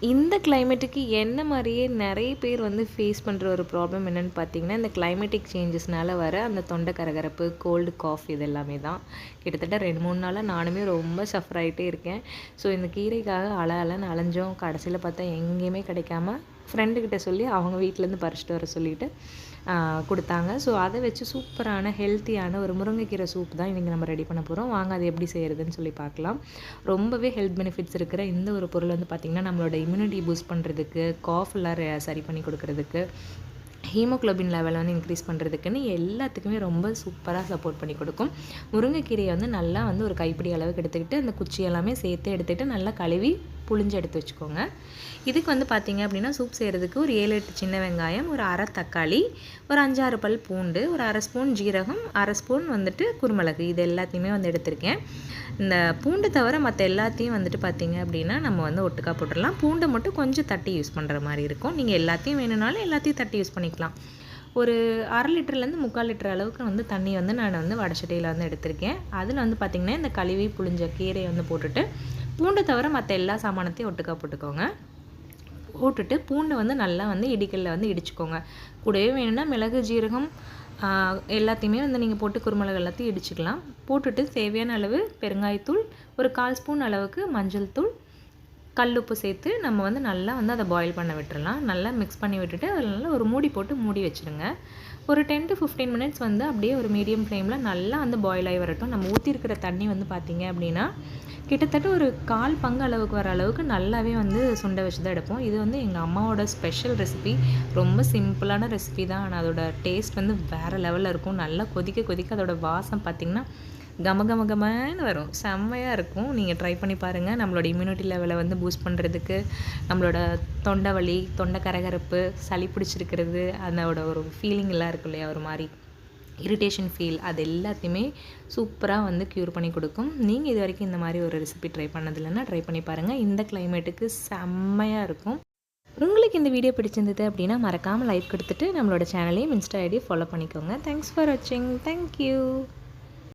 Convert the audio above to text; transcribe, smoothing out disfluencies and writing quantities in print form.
இந்த கிளைமேட்டுக்கு என்ன மாதிரியே நிறைய பேர் வந்து ஃபேஸ் பண்ணுற ஒரு ப்ராப்ளம் என்னென்னு பார்த்தீங்கன்னா, இந்த கிளைமேட்டிக் சேஞ்சஸ்னால வர அந்த தொண்டை கரகரப்பு, கோல்டு, காஃப் இது எல்லாமே தான். கிட்டத்தட்ட 2, 3 நாளாக நானுமே ரொம்ப சஃபர் ஆகிட்டே இருக்கேன். ஸோ இந்த கீரைக்காக அலன்னு அலைஞ்சோம். கடைசியில் பார்த்தா எங்கேயுமே கிடைக்காம ஃப்ரெண்டுக்கிட்ட சொல்லி அவங்க வீட்டிலேருந்து பறிச்சிட்டு வர சொல்லிவிட்டு கொடுத்தாங்க. ஸோ அதை வச்சு சூப்பரான ஹெல்த்தியான ஒரு முருங்கைக்கீரை சூப் தான் இன்றைக்கி நம்ம ரெடி பண்ண போகிறோம். வாங்க அது எப்படி செய்கிறதுன்னு சொல்லி பார்க்கலாம். ரொம்பவே ஹெல்த் பெனிஃபிட்ஸ் இருக்கிற இந்த ஒரு பொருள் வந்து பார்த்திங்கன்னா, நம்மளோட இம்யூனிட்டி பூஸ்ட் பண்ணுறதுக்கு, காஃப் எல்லாம் சரி பண்ணி கொடுக்குறதுக்கு, ஹீமோக்ளோபின் லெவலை வந்து இன்க்ரீஸ் பண்ணுறதுக்குன்னு எல்லாத்துக்குமே ரொம்ப சூப்பராக சப்போர்ட் பண்ணி கொடுக்கும். முருங்கைக்கீரையை வந்து நல்லா வந்து ஒரு கைப்பிடி அளவுக்கு எடுத்துக்கிட்டு அந்த குச்சி எல்லாமே சேர்த்து எடுத்துகிட்டு நல்லா கழுவி புளிஞ்சு எடுத்து வச்சுக்கோங்க. இதுக்கு வந்து பார்த்திங்க அப்படின்னா, சூப் செய்கிறதுக்கு ஒரு 7, 8 சின்ன வெங்காயம், ஒரு அரை தக்காளி, ஒரு 5, 6 பல் பூண்டு, ஒரு அரை ஸ்பூன் ஜீரகம், அரை ஸ்பூன் வந்துட்டு குருமிளகு, இது எல்லாத்தையுமே வந்து எடுத்திருக்கேன். இந்த பூண்டு தவிர மற்ற எல்லாத்தையும் வந்துட்டு பார்த்திங்க அப்படின்னா நம்ம வந்து ஒட்டுக்கா போட்டுடலாம். பூண்டை மட்டும் கொஞ்சம் தட்டி யூஸ் பண்ணுற மாதிரி இருக்கும். நீங்கள் எல்லாத்தையும் வேணும்னாலும் எல்லாத்தையும் தட்டி யூஸ் பண்ணிக்கலாம். ஒரு 1/2 லிட்டர்லேருந்து 3/4 லிட்டர் அளவுக்கு வந்து தண்ணி வந்து நான் வந்து வடச்சட்டியில் வந்து எடுத்திருக்கேன். அதில் வந்து பார்த்திங்கன்னா இந்த கழுவி புளிஞ்ச கீரையை வந்து போட்டுட்டு, பூண்டை தவிர மற்ற எல்லா சாமானத்தையும் ஒட்டுக்கா போட்டுக்கோங்க. போட்டுட்டு பூண்டை வந்து நல்லா வந்து இடிக்கல்ல வந்து இடிச்சுக்கோங்க. கூடவே வேணும்னா மிளகு, ஜீரகம் எல்லாத்தையுமே வந்து நீங்கள் போட்டு குருமிளகு எல்லாத்தையும் இடிச்சுக்கலாம். போட்டுட்டு தேவையான அளவு பெருங்காயத்தூள், ஒரு 1/4 ஸ்பூன் அளவுக்கு மஞ்சள் தூள், கல்லுப்பு சேர்த்து நம்ம வந்து நல்லா வந்து அதை பாயில் பண்ண விட்டுறலாம். நல்லா மிக்ஸ் பண்ணி விட்டுட்டு அதில் நல்லா ஒரு மூடி போட்டு மூடி வச்சுருங்க. ஒரு 10 to 15 மினிட்ஸ் வந்து அப்படியே ஒரு மீடியம் ஃப்ளேமில் நல்லா வந்து பாயில் ஆகி வரட்டும். நம்ம ஊற்றிருக்கிற தண்ணி வந்து பார்த்திங்க அப்படின்னா கிட்டத்தட்ட ஒரு 1/4 பங்கு அளவுக்கு வர அளவுக்கு நல்லாவே வந்து சுண்டை வச்சு தான் எடுப்போம். இது வந்து எங்கள் அம்மாவோட ஸ்பெஷல் ரெசிபி. ரொம்ப சிம்பிளான ரெசிபி தான். ஆனால் அதோட டேஸ்ட் வந்து வேறு லெவலில் இருக்கும். நல்லா கொதிக்க கொதிக்க அதோட வாசம் பார்த்திங்கன்னா கமகமகமன்னு வரும். செம்மையாக இருக்கும். நீங்கள் ட்ரை பண்ணி பாருங்கள். நம்மளோட இம்யூனிட்டி லெவலை வந்து பூஸ்ட் பண்ணுறதுக்கு, நம்மளோட தொண்டை வலி, தொண்டை கரகரப்பு, சளி பிடிச்சிருக்கிறது, அதோட ஒரு ஃபீலிங் எல்லாம் இருக்கும் இல்லையா, ஒரு மாதிரி இரிட்டேஷன் ஃபீல், அது எல்லாத்தையுமே சூப்பராக வந்து க்யூர் பண்ணி கொடுக்கும். நீங்கள் இது வரைக்கும் இந்த மாதிரி ஒரு ரெசிபி ட்ரை பண்ணதில்லைன்னா ட்ரை பண்ணி பாருங்கள். இந்த கிளைமேட்டுக்கு செம்மையாக இருக்கும். உங்களுக்கு இந்த வீடியோ பிடிச்சிருந்தது அப்படின்னா மறக்காமல் லைக் கொடுத்துட்டு நம்மளோட சேனலையும் இன்ஸ்டா ஐடியை ஃபாலோ பண்ணிக்கோங்க. தேங்க்ஸ் ஃபார் வாட்சிங். தேங்க்யூ.